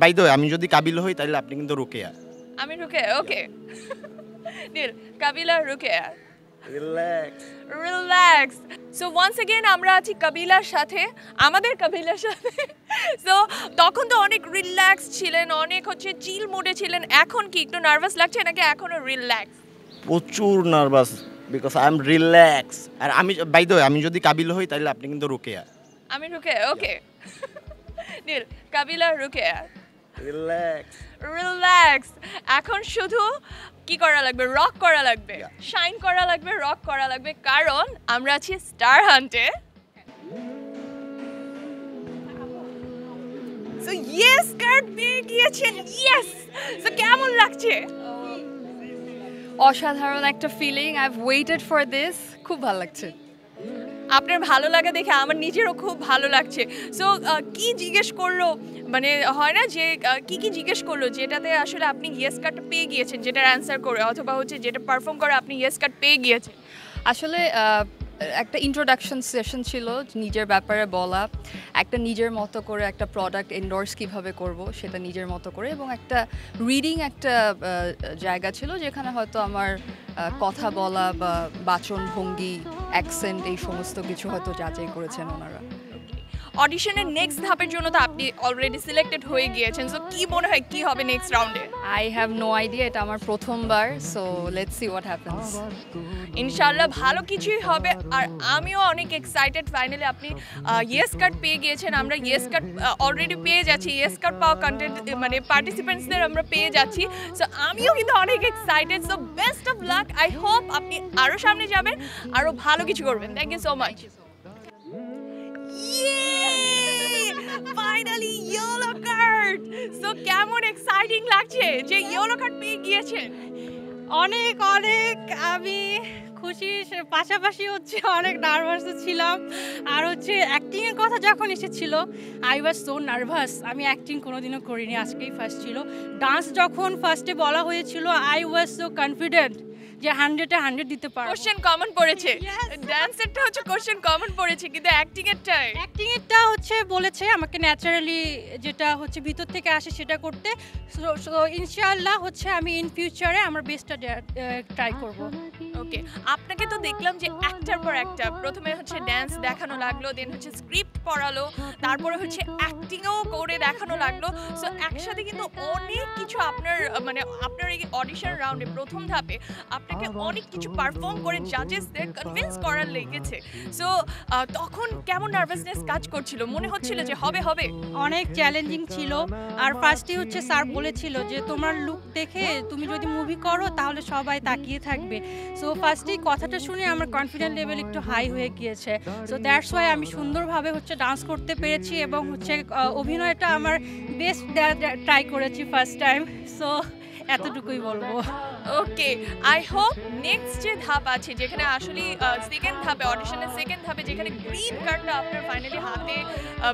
By the way আমি যদি কাবিল হই তাহলে আপনি কিন্তু রুকেয়া। আমি Rukeya, okay deal. Kabila, Rukeya, relax. Relax. So once again আমরা আছি কাবিলার সাথে, আমাদের কাবিলার সাথে। সো তখন তো অনেক রিল্যাক্স ছিলেন, অনেক হচ্ছে চিল মুডে ছিলেন, এখন কি একটু নার্ভাস লাগছে নাকি এখনো রিল্যাক্স? প্রচুর nervous because I am relax. আর আমি বাই দ্য ওয়ে আমি যদি কাবিল হই তাহলে আপনি কিন্তু রুকেয়া। আমি Rukeya, okay deal. Kabila, Rukeya, relax. Relax. এখন শুধু কি করা লাগবে? রক করা লাগবে, Yeah. শাইন করা লাগবে, রক করা লাগবে, কারণ আমরা আছি স্টার হান্টে। সো ইয়েস কার্ড পেয়ে গিয়েছেন, ইয়েস। সো কেমন লাগছে? অসাধারণ একটা feeling. I have waited for this. খুব ভালো লাগছে। আপনার ভালো লাগা দেখে আমার নিজেরও খুব ভালো লাগছে। সো কি জিজ্ঞেস করলো, মানে হয় না যে কি কি জিজ্ঞেস করলো যেটাতে আসলে আপনি ইয়েস কার্ডটা পেয়ে গিয়েছেন, যেটার অ্যান্সার করে অথবা হচ্ছে যেটা পারফর্ম করে আপনি ইয়েস কার্ড পেয়ে গিয়েছেন? আসলে একটা ইন্ট্রোডাকশন সেশন ছিল, নিজের ব্যাপারে বলা, একটা নিজের মতো করে একটা প্রোডাক্ট এন্ডোর্স কিভাবে করব সেটা নিজের মতো করে, এবং একটা রিডিং একটা জায়গা ছিল যেখানে হয়তো আমার কথা বলা বা বাচন ভঙ্গি, অ্যাকসেন্ট, এই সমস্ত কিছু হয়তো যাচাই করেছেন ওনারা। অডিশনের নেক্সট ধাপের জন্য তো আপনি অলরেডি সিলেক্টেড হয়ে গিয়েছেন। সো কি মনে হয় কি হবে নেক্সট রাউন্ডে? আই হ্যাভ নো আইডিয়া, এটা আমার প্রথমবার। So let's see what happens. ইনশাআল্লাহ ভালো কিছুই হবে। আর আমিও অনেক এক্সাইটেড। ফাইনালি আপনি ইয়েস কার্ড পেয়ে গিয়েছেন, আমরা ইয়েস কার্ড অলরেডি পেয়ে যাচ্ছি, ইয়েস কার্ড পাওয়া কন্টেন্ট মানে পার্টিসিপেন্টসদের আমরা পেয়ে যাচ্ছি। সো আমিও কিন্তু অনেক excited. So best of luck. I hope আপনি আরও সামনে যাবেন, আরও ভালো কিছু করবেন। Thank you so much. Finally yellow card. So কেমন এক্সাইটিং লাগছে যে ইয়েলো কার্ড পেয়ে গিয়েছেন? অনেক অনেক আমি খুশি, পাশাপাশি হচ্ছে অনেক নার্ভাসও ছিলাম। আর হচ্ছে অ্যাক্টিংয়ের কথা যখন এসেছিল আই ওয়াজ সো নার্ভাস। আমি অ্যাক্টিং কোনোদিনও করিনি, আজকেই ফার্স্ট ছিল। ডান্স যখন ফার্স্টে বলা হয়েছিল আই ওয়াজ সো কনফিডেন্ট যে 100-এ 100 দিতে পারবো। কোশ্চেন কমন পড়েছে, Yes. ডান্সেরটা হচ্ছে কোশ্চেন কমন পড়েছে, কিন্তু অ্যাক্টিং এরটাই অ্যাক্টিংয়েরটা হচ্ছে বলেছে আমাকে ন্যাচারালি যেটা হচ্ছে ভিতর থেকে আসে সেটা করতে। সো ইনশাআল্লাহ হচ্ছে আমি ইন ফিউচারে আমার বেস্টটা ট্রাই করব। ওকে। আপনাকে তো দেখলাম যে একটার পর একটা, প্রথমে হচ্ছে ড্যান্স দেখানো লাগলো, দেন হচ্ছে স্ক্রিপ্ট পড়ালো, তারপরে হচ্ছে অ্যাক্টিংও করে দেখানো লাগলো। সো একসাথে কিন্তু অনেক কিছু আপনার মানে আপনার এই অডিশন রাউন্ডে প্রথম ধাপে আপনাকে অনেক কিছু পারফর্ম করে জাজেসদের কনভিন্স করার লেগেছে। সো তখন কেমন নার্ভাসনেস কাজ করছিল? মনে হচ্ছিল যে হবে হবে? অনেক চ্যালেঞ্জিং ছিল। আর ফার্স্টে হচ্ছে স্যার বলেছিল যে তোমার লুক দেখে তুমি যদি মুভি করো তাহলে সবাই তাকিয়ে থাকবে। সো ফার্স্টেই কথাটা শুনে আমার কনফিডেন্ট লেভেল একটু হাই হয়ে গিয়েছে। সো দ্যাটস ওয়াই আমি সুন্দরভাবে হচ্ছে ডান্স করতে পেরেছি এবং হচ্ছে অভিনয়টা আমার বেস্ট ট্রাই করেছি ফার্স্ট টাইম। সো এতটুকুই বলবো। ওকে, আই হোপ নেক্সট যে ধাপ আছে, যেখানে আসলে সেকেন্ড ধাপে, অডিশনের সেকেন্ড ধাপে, যেখানে গ্রিন কার্ডটা আপনার ফাইনালি হাতে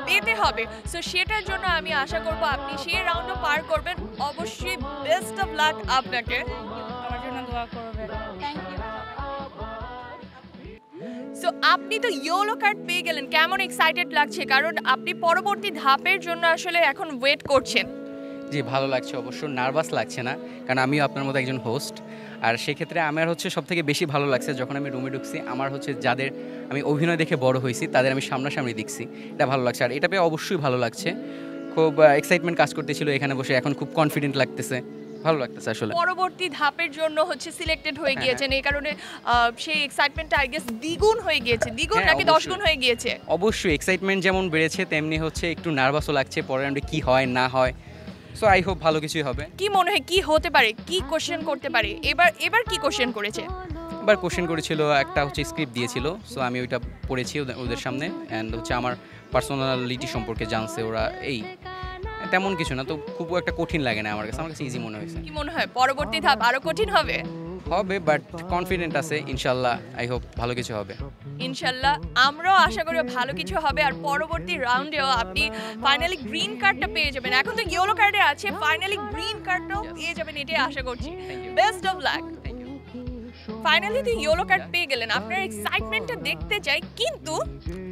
পেতে হবে, সো সেটার জন্য আমি আশা করব আপনি সেই রাউন্ডও পার করবেন। অবশ্যই বেস্ট অফ লাক আপনাকে। আমার জন্য দোয়া করবেন। Thank you. সো আপনি তো ইয়েলো কার্ড পেয়ে গেলেন, কেমন এক্সাইটেড লাগছে? কারণ আপনি পরবর্তী ধাপের জন্য আসলে এখন ওয়েট করছেন। জি, ভালো লাগছে, অবশ্য নার্ভাস লাগছে না, কারণ আমিও আপনার মতো একজন হোস্ট। আর সেক্ষেত্রে আমার হচ্ছে সবথেকে বেশি ভালো লাগছে যখন আমি রুমে ঢুকছি, আমার হচ্ছে যাদের আমি অভিনয় দেখে বড় হয়েছি তাদের আমি সামনাসামনি দেখছি, এটা ভালো লাগছে। আর এটা পেয়ে অবশ্যই ভালো লাগছে, খুব এক্সাইটমেন্ট কাজ করতেছিল এখানে বসে, এখন খুব কনফিডেন্ট লাগতেছে, ভালো লাগতেছে আসলে। পরবর্তী ধাপের জন্য হচ্ছে সিলেক্টেড হয়ে গিয়েছেন, এই কারণে সেই এক্সাইটমেন্টটা আই গেস দ্বিগুণ হয়ে গিয়েছে। দ্বিগুণ হ্যাঁ, নাকি 10 গুণ হয়ে গিয়েছে? অবশ্যই এক্সাইটমেন্ট যেমন বেড়েছে তেমনি হচ্ছে একটু নার্ভাসও লাগছে পরের রাউন্ডে কী হয় না হয়। সো আই হোপ ভালো কিছুই হবে। কি মনে হয় কি হতে পারে, কি কোশ্চেন করতে পারে? এবার কি কোশ্চেন করেছে? এবার কোশ্চেন করেছিল, একটা হচ্ছে স্ক্রিপ্ট দিয়েছিল, সো আমি ওইটা পড়েছি ওদের সামনে, অ্যান্ড হচ্ছে আমার পার্সোনালিটি সম্পর্কে জানছে ওরা, এই তেমন কিছু না, তো খুব একটা কঠিন লাগে না আমার কাছে ইজি মনে হয়েছে। কি মনে হয় পরবর্তী ধাপ আরো কঠিন হবে? হবে, বাট কনফিডেন্ট আছে ইনশাল্লাহ, আই হোপ ভালো কিছু হবে। ইনশাল্লাহ আমরাও আশা করি ভালো কিছু হবে। আর পরবর্তী রাউন্ডেও আপনি ফাইনালি গ্রিন কার্ডটা পেয়ে যাবেন। এখন তো ইয়েলো কার্ডে আছে, ফাইনালি গ্রিন কার্ডটাও পেয়ে যাবেন, এটাই আশা করছি। Best of lakh. ফাইনালি তো ইয়েলো কার্ড পেয়ে গেলেন, আপনার এক্সাইটমেন্টটা দেখতে চাই, কিন্তু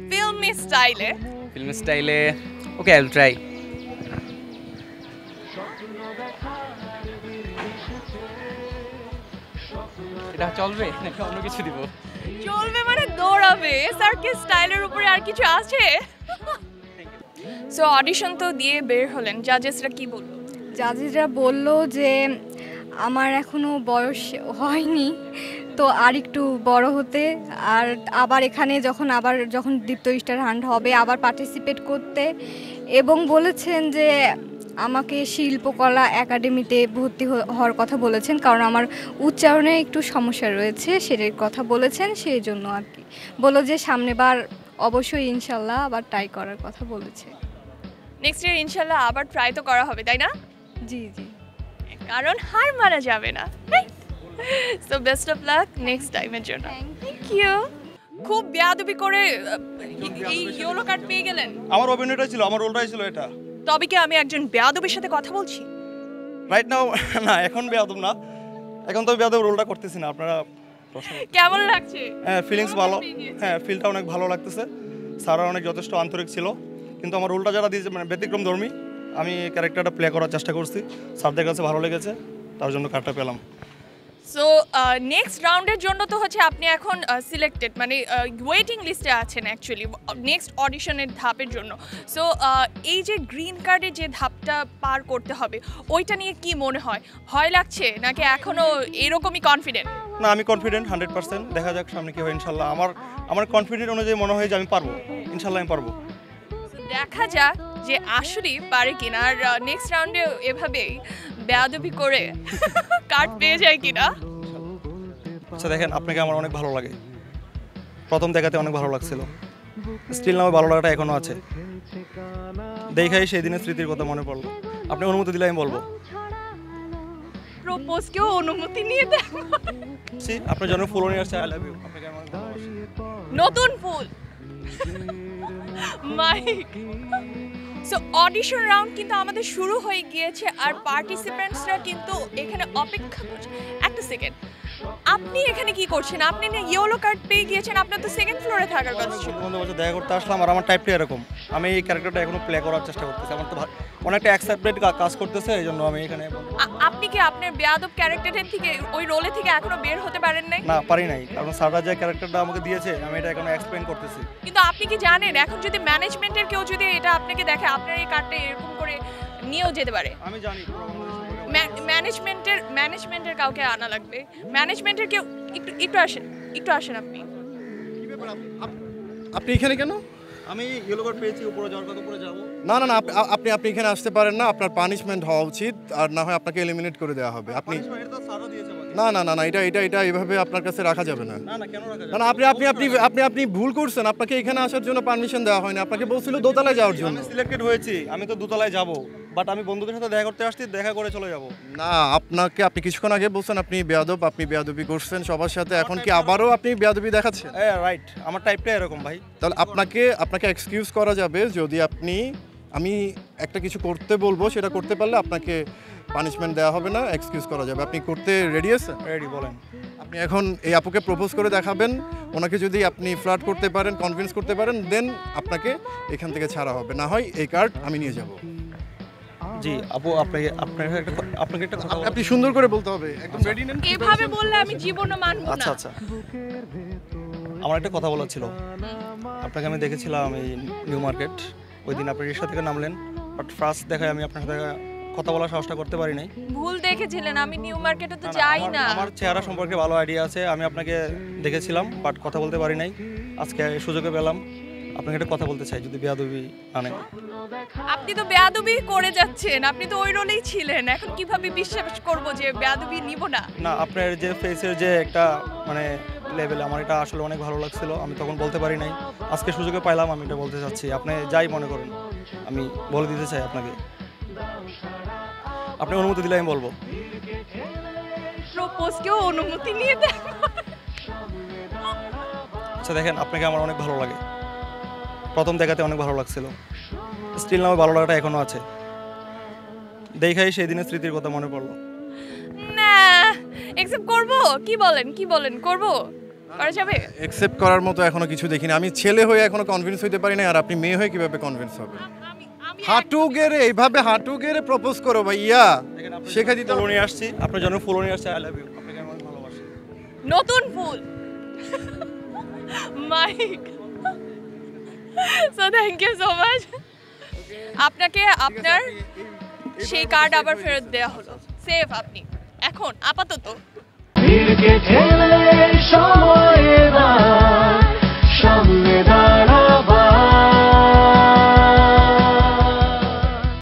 ফিল্মি স্টাইলে। ওকে, আই উইল ট্রাই। এটা চলবে নাকি অন্য কিছু দিব? চলবে মানে দৌড়াবে, সার্কিস স্টাইলের উপরে আর কিছু আছে? সো অডিশন তো দিয়ে বের হলেন, জাজেসরা কি বললো? জাজেসরা বলল যে আমার এখনো বয়স হয়নি, তো আর একটু বড় হতে, আর আবার এখানে যখন দীপ্ত স্টার হান্ট হবে আবার পার্টিসিপেট করতে, এবং বলেছেন যে আমাকে শিল্পকলা একাডেমিতে ভর্তি হওয়ার কথা বলেছেন, কারণ আমার উচ্চারণে একটু সমস্যা রয়েছে সেটার কথা বলেছেন, সেই জন্য আর কি বললো যে সামনেবার অবশ্যই ইনশাল্লাহ আবার ট্রাই করার কথা বলেছে। নেক্সট ইয়ার ইনশাল্লাহ আবার ট্রাই তো করা হবে, তাই না? জি জি, কারণ হার মারা যাবে না। So best of luck next টাইমের জন্য। Thank you. খুব বেয়াদবি করে এই ইয়েলো কার্ড পেয়ে গেলেন। আমার অভিনয়টা ছিল, আমার রোলটাই ছিল এটা। তবে কি আমি একজন বেয়াদবের সাথে কথা বলছি? রাইট নাও না, এখন বেয়াদব না, এখন তো বেয়াদব রোলটা করতেছি না। আপনারা কেমন লাগছে? হ্যাঁ, ফিলিংস ভালো, হ্যাঁ ফিলটা অনেক ভালো লাগতেছে। স্যাররা অনেক যথেষ্ট আন্তরিক ছিল, কিন্তু আমার রোলটা যারা দিয়েছে মানে ব্যতিক্রম ধর্মী, আমি ক্যারেক্টারটা প্লে করার চেষ্টা করছি, স্যারদের কাছে ভালো লেগেছে, তার জন্য কার্ডটা পেলাম। সো নেক্সট রাউন্ডের জন্য তো হচ্ছে আপনি এখন সিলেক্টেড, মানে ওয়েটিং লিস্টে আছেন অ্যাকচুয়ালি নেক্সট অডিশনের ধাপের জন্য। সো এই যে গ্রিন কার্ডের যে ধাপটা পার করতে হবে, ওইটা নিয়ে কি মনে হয়? ভয় লাগছে নাকি এখনও এরকমই কনফিডেন্ট? না, আমি কনফিডেন্ট 100%। দেখা যাক সামনে কি হয় ইনশাল্লাহ। আমার কনফিডেন্ট অনুযায়ী মনে হয় যে আমি পারবো, ইনশাল্লাহ আমি পারবো। দেখা যাক যে আসলেই পারে কিনা, আর নেক্সট রাউন্ডে এভাবেই বেয়াদবি করে কার্ড পেয়ে যায় কিনা। আচ্ছা দেখেন, আপনাকে আমার অনেক ভালো লাগে, প্রথম দেখাতে অনেক ভালো লাগছিল, স্টিল নামে ভালো লাগাটা এখনো আছে। দেখাই সেই দিনের স্মৃতির কথা মনে পড়লো। আপনি অনুমতি দিলে আমি বলবো। প্রপোজ কেউ অনুমতি নিয়ে দেয়? আপনার জন্য ফুল নিয়ে আসছে, আই লাভ ইউ। আপনাকে আমার ভালোবাসি। নতুন ফুল মাইক। সো অডিশন রাউন্ড কিন্তু আমাদের শুরু হয়ে গিয়েছে, আর পার্টিসিপেন্টসরা কিন্তু এখানে অপেক্ষা করছে। একটা সেকেন্ড, আপনি এখানে কি করছেন? আপনি না ইয়েলো কার্ড পেয়ে গিয়েছেন, আপনার তো সেকেন্ড ফ্লোরে থাকার কথা ছিল। বন্ধু বান্ধব দেখা করতে আসলাম, আর আমার টাইপটা এরকম, আমি এই ক্যারেক্টারটা এখনো প্লে করার চেষ্টা করতেছি। আমার তো অনেকটা অ্যাকসেপ্টেড কাজ করতেছে, এই জন্য আমি এখানে। আপনি কি আপনার বেয়াদব ক্যারেক্টারের থেকে, ওই রোলে থেকে এখনো বের হতে পারেন নাই? না, পারি নাই, কারণ স্যাররা যে ক্যারেক্টারটা আমাকে দিয়েছে আমি এটা এখনো এক্সপ্লেইন করতেছি। কিন্তু আপনি কি জানেন, এখন যদি ম্যানেজমেন্টের কেউ যদি এটা আপনাকে দেখে, আপনার এই কার্ডটা এরকম করে নিয়েও যেতে পারে। আমি জানি ম্যানেজমেন্টের কাউকে আনা লাগবে। ম্যানেজমেন্টের কেউ একটু আসেন আপনি। আপনি এখানে কেন? আমি ইয়েলো কার্ড পেয়েছি, উপরে যাওয়ার কথা, উপরে যাবো। না না না, আপনি এখানে আসতে পারেন না, আপনার পানিশমেন্ট হওয়া উচিত, আর না হয় আপনাকে এলিমিনেট করে দেওয়া হবে। আপনি না না না না, এটা এইভাবে আপনার কাছে রাখা যাবে না। না না, কেন রাখা না না, আপনি ভুল করছেন। আপনাকে এখানে আসার জন্য পারমিশন দেওয়া হয়নি, আপনাকে বলছিল দোতলায় যাওয়ার জন্য। আমি সিলেক্টেড হয়েছি, আমি তো দোতলায় যাব, বাট আমি বন্ধুদের সাথে দেখা করতে আসছি, দেখা করে চলে যাব। না, আপনি কিছুক্ষণ আগে বলছেন আপনি বেয়াদব, আপনি বেয়াদবি করছেন সবার সাথে, এখন কি আবারও আপনি বেয়াদবি দেখাচ্ছেন? হ্যাঁ রাইট, আমার টাইপটা এরকম ভাই। তাহলে আপনাকে এক্সকিউজ করা যাবে যদি আমি একটা কিছু করতে বলবো, সেটা করতে পারলে আপনাকে পানিশমেন্ট দেওয়া হবে না, এক্সকিউজ করা যাবে। আপনি করতে রেডি আছেন? রেডি, বলেন। আপনি এখন এই আপুকে প্রপোজ করে দেখাবেন, ওনাকে যদি আপনি ফ্লার্ট করতে পারেন, কনভিন্স করতে পারেন, দেন আপনাকে এখান থেকে ছাড়া হবে, না হয় এই কার্ড আমি নিয়ে যাব। জি আপু, আপনাকে একটা কথা আপনি সুন্দর করে বলতে হবে, একদম রেডি নেন। এভাবে বললে আমি জীবনে মানব না। আচ্ছা আমার একটা কথা বলার ছিল। আপনাকে আমি দেখেছিলাম এই নিউ মার্কেট, ওই দিন আপনি রিক্সা থেকে নামলেন, বাট ফার্স্ট দেখায় আমি আপনার সাথে কথা বলার সাহসটা করতে পারি নাই। ভুল দেখেছিলেন, আমি নিউ মার্কেটে তো যাই না। আমার চেহারা সম্পর্কে ভালো আইডিয়া আছে, আমি আপনাকে দেখেছিলাম, বাট কথা বলতে পারি নাই। আজকে সুযোগে পেলাম, আপনাকে একটা কথা বলতে চাই, যদি বেয়াদবি আনে। আপনি তো বেয়াদবি করে যাচ্ছেন, আপনি তো ওই রোলেই ছিলেন, এখন কিভাবে বিশ্বাস করব যে বেয়াদবি নিব না? না, আপনার যে ফেসের যে একটা মানে লেভেল, আমার এটা আসলে অনেক ভালো লাগছিল, আমি তখন বলতে পারি নাই, আজকে সুযোগে পাইলাম, আমি এটা বলতে চাচ্ছি। আপনি যাই মনে করেন, আমি বলে দিতে চাই আপনাকে। আপনি অনুমতি দিলে আমি বলবো। প্রপোজ কেউ অনুমতি নিয়ে দেয়? আচ্ছা দেখেন, আপনাকে আমার অনেক ভালো লাগে, প্রথম দেখাতে অনেক ভালো লাগছিল, স্টিল নামে ভালো লাগাটা এখনো আছে। দেখাই সেই দিনের স্মৃতির কথা মনে পড়লো। না, অ্যাকসেপ্ট করব? কি বলেন করব? করা যাবে? অ্যাকসেপ্ট করার মতো এখনো কিছু দেখিনি। আমি ছেলে হয়ে এখনো কনভিন্স হইতে পারি না, আর আপনি মেয়ে হয়ে কিভাবে কনভিন্স হবেন? আমি হাঁটু গেড়ে এইভাবে হাঁটু গেড়ে প্রপোজ করো ভাইয়া শেখা দিতে ফুলও নিয়ে আসছি আপনার জন্য ফুলও নিয়ে আসছি আই লাভ ইউ আপনাকে আমি অনেক ভালোবাসি নতুন ফুল মাইক so thank you so much আপনাকে আপনার সেই কার্ড আবার ফেরত দেওয়া হলো সেফ আপনি এখন আপাতত